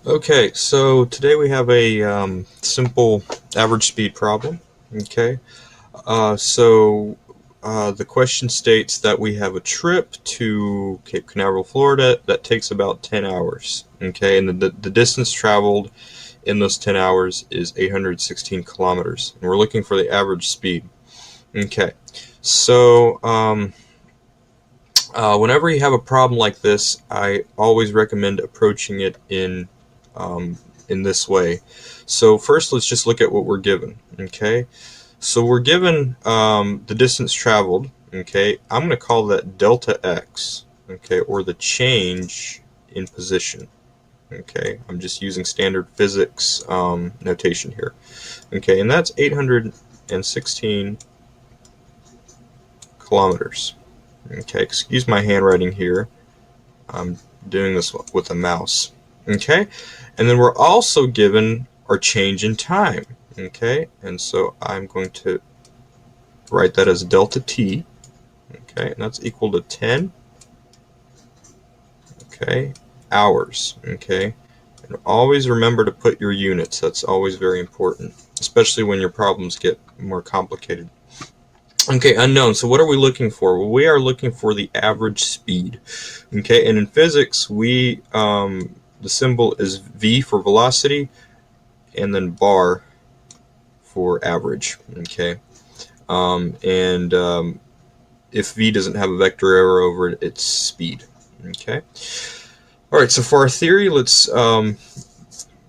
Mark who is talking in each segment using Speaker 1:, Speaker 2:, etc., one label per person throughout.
Speaker 1: Okay, so today we have a simple average speed problem. Okay, the question states that we have a trip to Cape Canaveral, Florida that takes about 10 hours. Okay, and the distance traveled in those 10 hours is 816 kilometers. And we're looking for the average speed. Okay, so whenever you have a problem like this, I always recommend approaching it um, in this way. So first, let's just look at what we're given. Okay, so we're given the distance traveled. Okay, I'm going to call that delta x. Okay, or the change in position. Okay, I'm just using standard physics notation here. Okay, and that's 816 kilometers. Okay, excuse my handwriting here. I'm doing this with a mouse. Okay, and then we're also given our change in time. Okay, and so I'm going to write that as delta t. Okay, and that's equal to 10. Okay, hours. Okay, and always remember to put your units. That's always very important, especially when your problems get more complicated. Okay, unknown. So what are we looking for? Well, we are looking for the average speed. Okay, and in physics, the symbol is v for velocity, and then bar for average. Okay, and if v doesn't have a vector arrow over it, it's speed. Okay. All right. So for our theory, let's go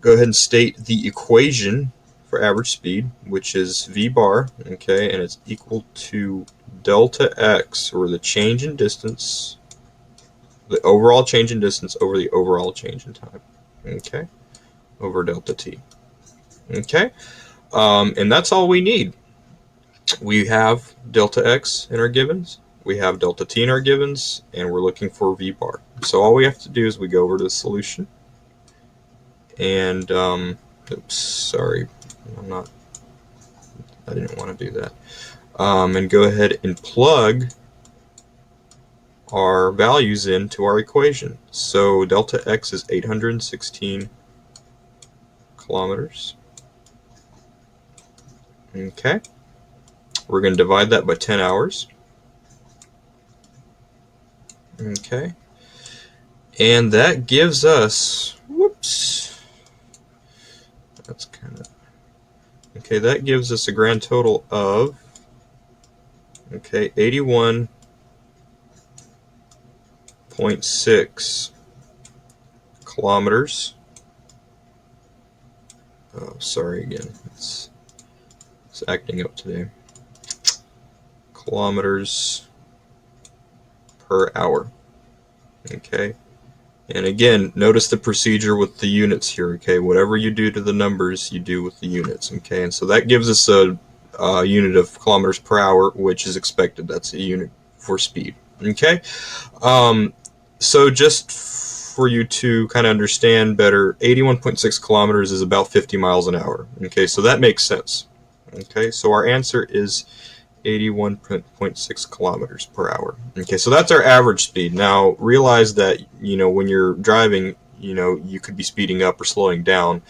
Speaker 1: ahead and state the equation for average speed, which is v bar. Okay, and it's equal to delta x, or the change in distance, the overall change in distance over the overall change in time. Okay, over delta t. Okay, and that's all we need. We have delta x in our givens, we have delta t in our givens, and we're looking for v bar. So all we have to do is we go over to the solution, and oops, sorry, I didn't want to do that. And go ahead and plug our values into our equation. So delta x is 816 kilometers. Okay, we're going to divide that by 10 hours. Okay, and that gives us, whoops, that's kind of, okay, that gives us a grand total of, okay, 81.6 kilometers. Oh, sorry again, it's acting up today. Kilometers per hour. Okay, and again, notice the procedure with the units here. Okay, whatever you do to the numbers, you do with the units. Okay, and so that gives us a unit of kilometers per hour, which is expected. That's a unit for speed. Okay, so just for you to kind of understand better, 81.6 kilometers is about 50 miles an hour. Okay, so that makes sense. Okay, so our answer is 81.6 kilometers per hour. Okay, so that's our average speed. Now realize that, when you're driving, you could be speeding up or slowing down.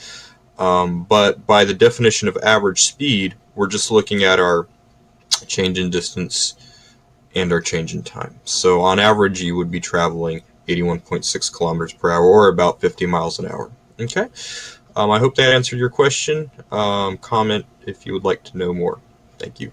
Speaker 1: But by the definition of average speed, we're just looking at our change in distance and our change in time. So on average, you would be traveling 81.6 kilometers per hour, or about 50 miles an hour. Okay, I hope that answered your question. Comment if you would like to know more. Thank you.